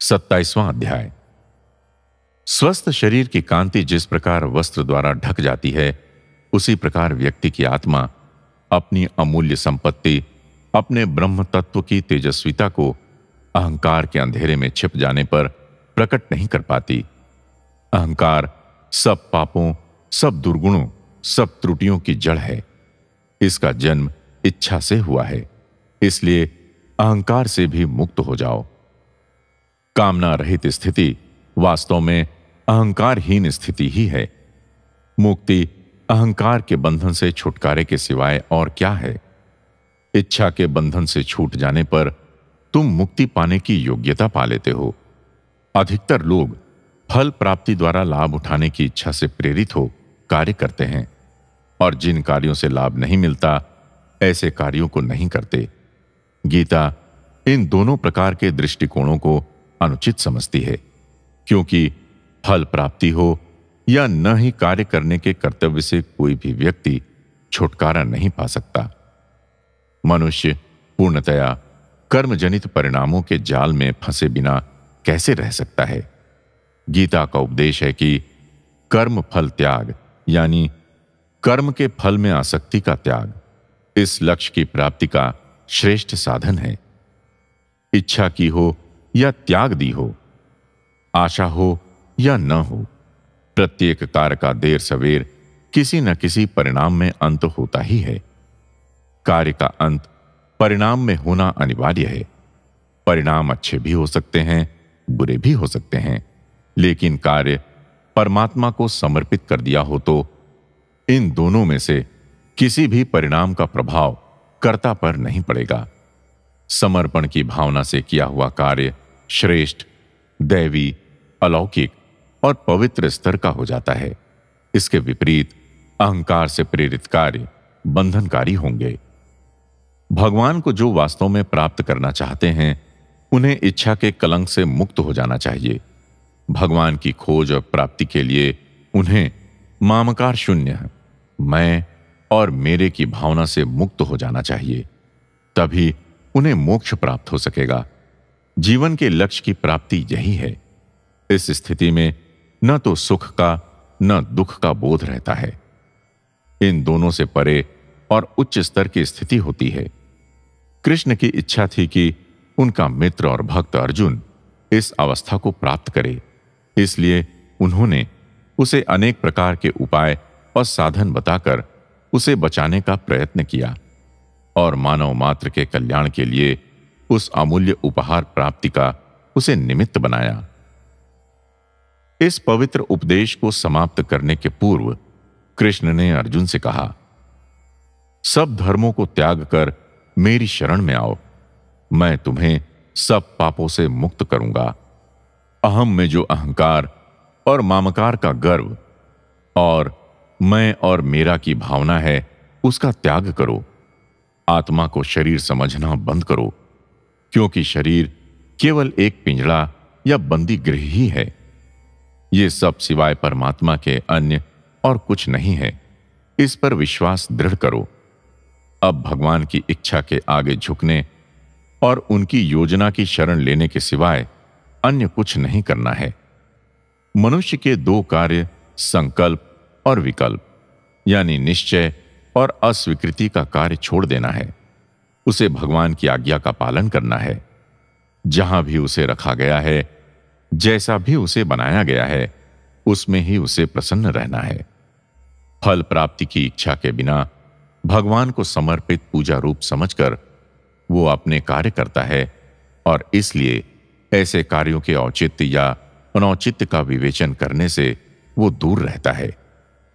27वां अध्याय। स्वस्थ शरीर की कांति जिस प्रकार वस्त्र द्वारा ढक जाती है, उसी प्रकार व्यक्ति की आत्मा अपनी अमूल्य संपत्ति, अपने ब्रह्म तत्व की तेजस्विता को अहंकार के अंधेरे में छिप जाने पर प्रकट नहीं कर पाती। अहंकार सब पापों, सब दुर्गुणों, सब त्रुटियों की जड़ है। इसका जन्म इच्छा से हुआ है, इसलिए अहंकार से भी मुक्त हो जाओ। कामना रहित स्थिति वास्तव में अहंकारहीन स्थिति ही है। मुक्ति अहंकार के बंधन से छुटकारे के सिवाय और क्या है? इच्छा के बंधन से छूट जाने पर तुम मुक्ति पाने की योग्यता पा लेते हो। अधिकतर लोग फल प्राप्ति द्वारा लाभ उठाने की इच्छा से प्रेरित हो कार्य करते हैं, और जिन कार्यों से लाभ नहीं मिलता, ऐसे कार्यों को नहीं करते। गीता इन दोनों प्रकार के दृष्टिकोणों को अनुचित समझती है, क्योंकि फल प्राप्ति हो या न ही कार्य करने के कर्तव्य से कोई भी व्यक्ति छुटकारा नहीं पा सकता। मनुष्य पूर्णतया कर्मजनित परिणामों के जाल में फंसे बिना कैसे रह सकता है? गीता का उपदेश है कि कर्म फल त्याग, यानी कर्म के फल में आसक्ति का त्याग, इस लक्ष्य की प्राप्ति का श्रेष्ठ साधन है। इच्छा की हो या त्याग दी हो, आशा हो या न हो, प्रत्येक कार्य का देर सवेर किसी न किसी परिणाम में अंत होता ही है। कार्य का अंत परिणाम में होना अनिवार्य है। परिणाम अच्छे भी हो सकते हैं, बुरे भी हो सकते हैं, लेकिन कार्य परमात्मा को समर्पित कर दिया हो तो इन दोनों में से किसी भी परिणाम का प्रभाव कर्ता पर नहीं पड़ेगा। समर्पण की भावना से किया हुआ कार्य श्रेष्ठ, दैवी, अलौकिक और पवित्र स्तर का हो जाता है। इसके विपरीत अहंकार से प्रेरित कार्य बंधनकारी होंगे। भगवान को जो वास्तव में प्राप्त करना चाहते हैं, उन्हें इच्छा के कलंक से मुक्त हो जाना चाहिए। भगवान की खोज और प्राप्ति के लिए उन्हें मामकार शून्य, मैं और मेरे की भावना से मुक्त हो जाना चाहिए। तभी उन्हें मोक्ष प्राप्त हो सकेगा। जीवन के लक्ष्य की प्राप्ति यही है। इस स्थिति में न तो सुख का न दुख का बोध रहता है। इन दोनों से परे और उच्च स्तर की स्थिति होती है। कृष्ण की इच्छा थी कि उनका मित्र और भक्त अर्जुन इस अवस्था को प्राप्त करे, इसलिए उन्होंने उसे अनेक प्रकार के उपाय और साधन बताकर उसे बचाने का प्रयत्न किया और मानव मात्र के कल्याण के लिए उस अमूल्य उपहार प्राप्ति का उसे निमित्त बनाया। इस पवित्र उपदेश को समाप्त करने के पूर्व कृष्ण ने अर्जुन से कहा, सब धर्मों को त्याग कर मेरी शरण में आओ, मैं तुम्हें सब पापों से मुक्त करूंगा। अहम में जो अहंकार और मामकार का गर्व और मैं और मेरा की भावना है, उसका त्याग करो। आत्मा को शरीर समझना बंद करो, क्योंकि शरीर केवल एक पिंजड़ा या बंदी गृह ही है। ये सब सिवाय परमात्मा के अन्य और कुछ नहीं है। इस पर विश्वास दृढ़ करो। अब भगवान की इच्छा के आगे झुकने और उनकी योजना की शरण लेने के सिवाय अन्य कुछ नहीं करना है। मनुष्य के दो कार्य संकल्प और विकल्प, यानी निश्चय और अस्वीकृति का कार्य छोड़ देना है। उसे भगवान की आज्ञा का पालन करना है। जहां भी उसे रखा गया है, जैसा भी उसे बनाया गया है, उसमें ही उसे प्रसन्न रहना है। फल प्राप्ति की इच्छा के बिना भगवान को समर्पित पूजा रूप समझकर वो अपने कार्य करता है, और इसलिए ऐसे कार्यों के औचित्य या अनौचित्य का विवेचन करने से वो दूर रहता है।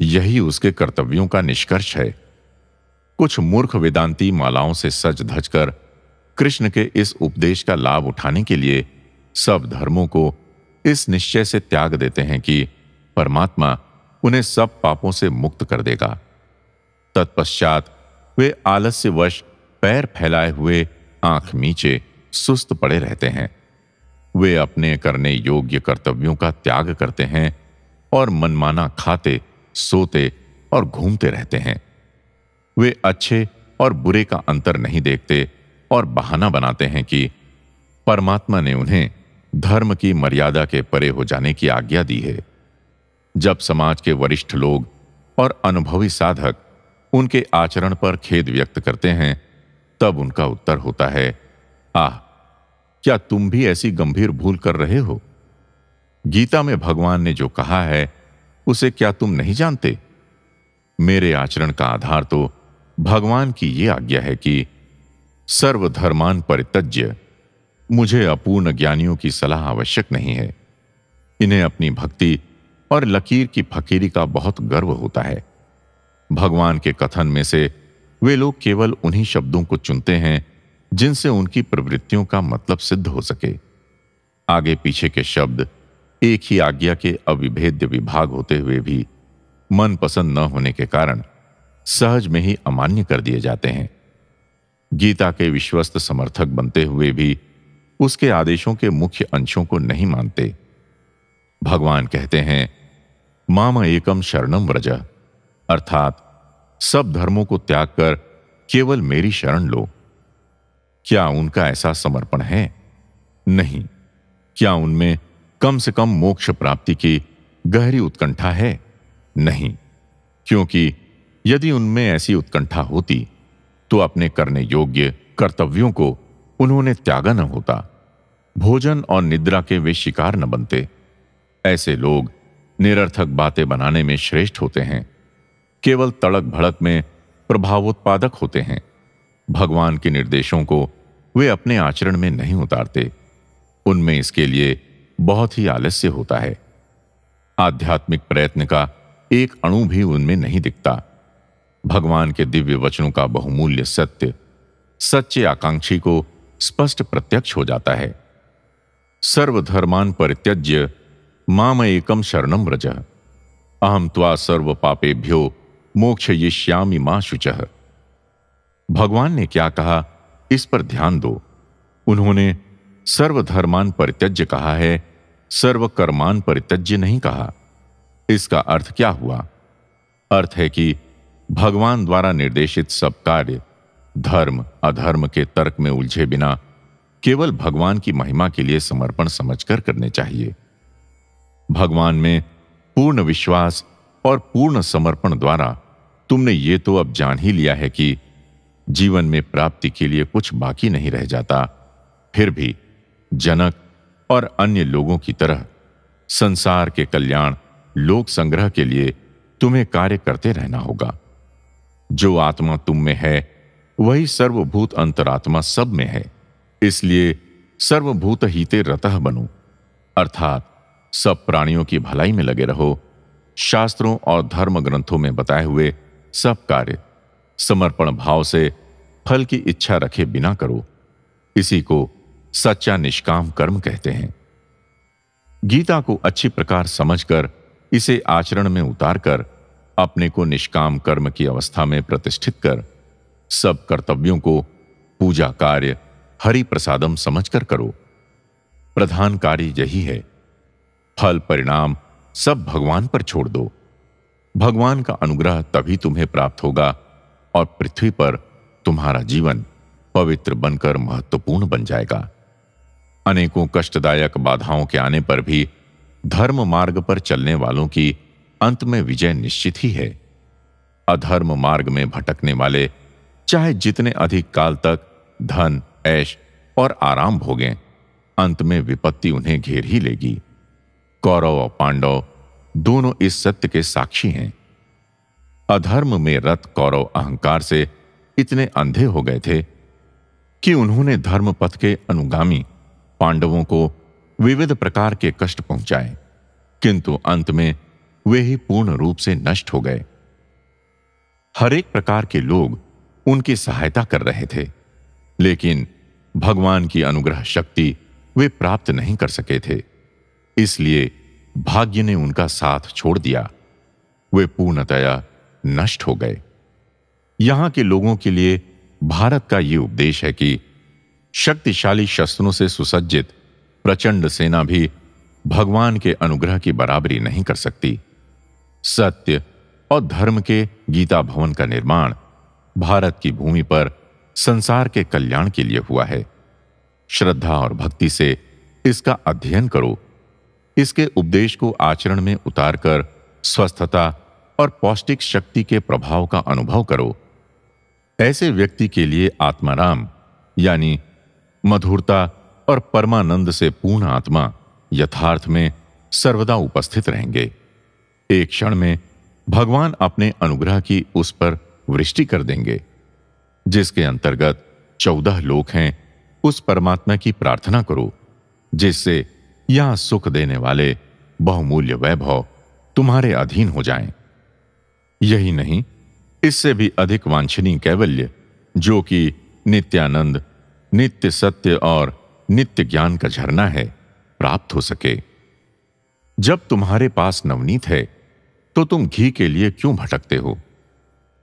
यही उसके कर्तव्यों का निष्कर्ष है। कुछ मूर्ख वेदांती मालाओं से सज धज कर कृष्ण के इस उपदेश का लाभ उठाने के लिए सब धर्मों को इस निश्चय से त्याग देते हैं कि परमात्मा उन्हें सब पापों से मुक्त कर देगा। तत्पश्चात वे आलस्यवश पैर फैलाए हुए आंख नीचे सुस्त पड़े रहते हैं। वे अपने करने योग्य कर्तव्यों का त्याग करते हैं और मनमाना खाते, सोते और घूमते रहते हैं। वे अच्छे और बुरे का अंतर नहीं देखते और बहाना बनाते हैं कि परमात्मा ने उन्हें धर्म की मर्यादा के परे हो जाने की आज्ञा दी है। जब समाज के वरिष्ठ लोग और अनुभवी साधक उनके आचरण पर खेद व्यक्त करते हैं, तब उनका उत्तर होता है, आह, क्या तुम भी ऐसी गंभीर भूल कर रहे हो? गीता में भगवान ने जो कहा है उसे क्या तुम नहीं जानते? मेरे आचरण का आधार तो भगवान की यह आज्ञा है कि सर्वधर्मान परित्यज्य। मुझे अपूर्ण ज्ञानियों की सलाह आवश्यक नहीं है। इन्हें अपनी भक्ति और लकीर की फकीरी का बहुत गर्व होता है। भगवान के कथन में से वे लोग केवल उन्हीं शब्दों को चुनते हैं जिनसे उनकी प्रवृत्तियों का मतलब सिद्ध हो सके। आगे पीछे के शब्द एक ही आज्ञा के अविभेद्य विभाग होते हुए भी मन पसंद न होने के कारण सहज में ही अमान्य कर दिए जाते हैं। गीता के विश्वस्त समर्थक बनते हुए भी उसके आदेशों के मुख्य अंशों को नहीं मानते। भगवान कहते हैं, माम एकम शरणम व्रज, अर्थात सब धर्मों को त्याग कर केवल मेरी शरण लो। क्या उनका ऐसा समर्पण है? नहीं। क्या उनमें कम से कम मोक्ष प्राप्ति की गहरी उत्कंठा है? नहीं, क्योंकि यदि उनमें ऐसी उत्कंठा होती तो अपने करने योग्य कर्तव्यों को उन्होंने त्यागा न होता, भोजन और निद्रा के वे शिकार न बनते। ऐसे लोग निरर्थक बातें बनाने में श्रेष्ठ होते हैं, केवल तड़क भड़क में प्रभावोत्पादक होते हैं। भगवान के निर्देशों को वे अपने आचरण में नहीं उतारते, उनमें इसके लिए बहुत ही आलस्य होता है। आध्यात्मिक प्रयत्न का एक अणु भी उनमें नहीं दिखता। भगवान के दिव्य वचनों का बहुमूल्य सत्य सच्चे आकांक्षी को स्पष्ट प्रत्यक्ष हो जाता है। सर्वधर्मान परित्यज्य माम एकम शरणम व्रज, अहम त्वा सर्व पापेभ्यो मोक्षयिष्यामि मा शुचः। भगवान ने क्या कहा, इस पर ध्यान दो। उन्होंने सर्वधर्मान परित्यज्य कहा है, सर्वकर्मान परित्यज्य नहीं कहा। इसका अर्थ क्या हुआ? अर्थ है कि भगवान द्वारा निर्देशित सब कार्य धर्म अधर्म के तर्क में उलझे बिना केवल भगवान की महिमा के लिए समर्पण समझकर करने चाहिए। भगवान में पूर्ण विश्वास और पूर्ण समर्पण द्वारा तुमने ये तो अब जान ही लिया है कि जीवन में प्राप्ति के लिए कुछ बाकी नहीं रह जाता। फिर भी जनक और अन्य लोगों की तरह संसार के कल्याण लोक संग्रह के लिए तुम्हें कार्य करते रहना होगा। जो आत्मा तुम में है वही सर्वभूत अंतरात्मा सब में है, इसलिए सर्वभूत हिते रतः बनो, अर्थात सब प्राणियों की भलाई में लगे रहो। शास्त्रों और धर्म ग्रंथों में बताए हुए सब कार्य समर्पण भाव से फल की इच्छा रखे बिना करो। इसी को सच्चा निष्काम कर्म कहते हैं। गीता को अच्छी प्रकार समझकर इसे आचरण में उतारकर अपने को निष्काम कर्म की अवस्था में प्रतिष्ठित कर सब कर्तव्यों को पूजा कार्य हरि प्रसादम समझकर करो। प्रधान कार्य यही है। फल परिणाम सब भगवान पर छोड़ दो। भगवान का अनुग्रह तभी तुम्हें प्राप्त होगा और पृथ्वी पर तुम्हारा जीवन पवित्र बनकर महत्वपूर्ण बन जाएगा। अनेकों कष्टदायक बाधाओं के आने पर भी धर्म मार्ग पर चलने वालों की अंत में विजय निश्चित ही है। अधर्म मार्ग में भटकने वाले चाहे जितने अधिक काल तक धन ऐश और आराम भोगें, अंत में विपत्ति उन्हें घेर ही लेगी। कौरव और पांडव दोनों इस सत्य के साक्षी हैं। अधर्म में रत कौरव अहंकार से इतने अंधे हो गए थे कि उन्होंने धर्म पथ के अनुगामी पांडवों को विविध प्रकार के कष्ट पहुंचाए, किंतु अंत में वे ही पूर्ण रूप से नष्ट हो गए। हर एक प्रकार के लोग उनकी सहायता कर रहे थे, लेकिन भगवान की अनुग्रह शक्ति वे प्राप्त नहीं कर सके थे। इसलिए भाग्य ने उनका साथ छोड़ दिया। वे पूर्णतया नष्ट हो गए। यहां के लोगों के लिए भारत का यह उपदेश है कि शक्तिशाली शस्त्रों से सुसज्जित प्रचंड सेना भी भगवान के अनुग्रह की बराबरी नहीं कर सकती। सत्य और धर्म के गीता भवन का निर्माण भारत की भूमि पर संसार के कल्याण के लिए हुआ है। श्रद्धा और भक्ति से इसका अध्ययन करो, इसके उपदेश को आचरण में उतारकर स्वस्थता और पौष्टिक शक्ति के प्रभाव का अनुभव करो। ऐसे व्यक्ति के लिए आत्माराम यानी मधुरता और परमानंद से पूर्ण आत्मा यथार्थ में सर्वदा उपस्थित रहेंगे। एक क्षण में भगवान अपने अनुग्रह की उस पर वृष्टि कर देंगे। जिसके अंतर्गत 14 लोक हैं, उस परमात्मा की प्रार्थना करो जिससे यहां सुख देने वाले बहुमूल्य वैभव तुम्हारे अधीन हो जाएं। यही नहीं, इससे भी अधिक वांछनीय कैवल्य जो कि नित्यानंद, नित्य सत्य और नित्य ज्ञान का झरना है, प्राप्त हो सके। जब तुम्हारे पास नवनीत है तो तुम घी के लिए क्यों भटकते हो?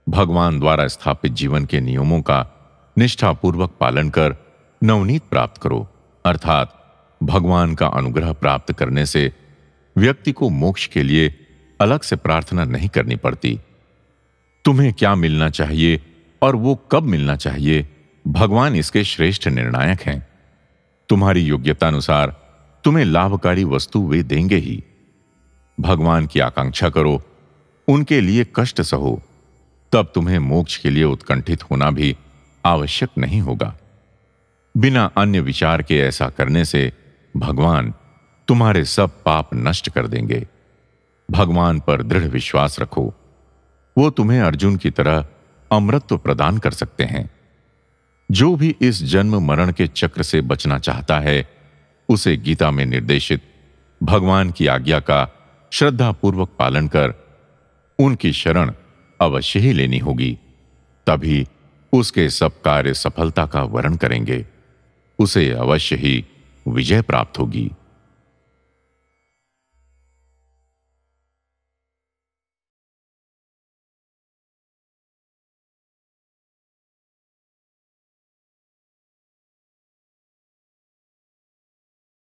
भगवान द्वारा स्थापित जीवन के नियमों का निष्ठापूर्वक पालन कर नवनीत प्राप्त करो। अर्थात भगवान का अनुग्रह प्राप्त करने से व्यक्ति को मोक्ष के लिए अलग से प्रार्थना नहीं करनी पड़ती। तुम्हें क्या मिलना चाहिए और वो कब मिलना चाहिए, भगवान इसके श्रेष्ठ निर्णायक हैं। तुम्हारी योग्यतानुसार तुम्हें लाभकारी वस्तु वे देंगे ही। भगवान की आकांक्षा करो, उनके लिए कष्ट सहो, तब तुम्हें मोक्ष के लिए उत्कंठित होना भी आवश्यक नहीं होगा। बिना अन्य विचार के ऐसा करने से भगवान तुम्हारे सब पाप नष्ट कर देंगे। भगवान पर दृढ़ विश्वास रखो, वो तुम्हें अर्जुन की तरह अमृतत्व प्रदान कर सकते हैं। जो भी इस जन्म मरण के चक्र से बचना चाहता है, उसे गीता में निर्देशित भगवान की आज्ञा का श्रद्धापूर्वक पालन कर उनकी शरण अवश्य ही लेनी होगी। तभी उसके सब कार्य सफलता का वरण करेंगे, उसे अवश्य ही विजय प्राप्त होगी।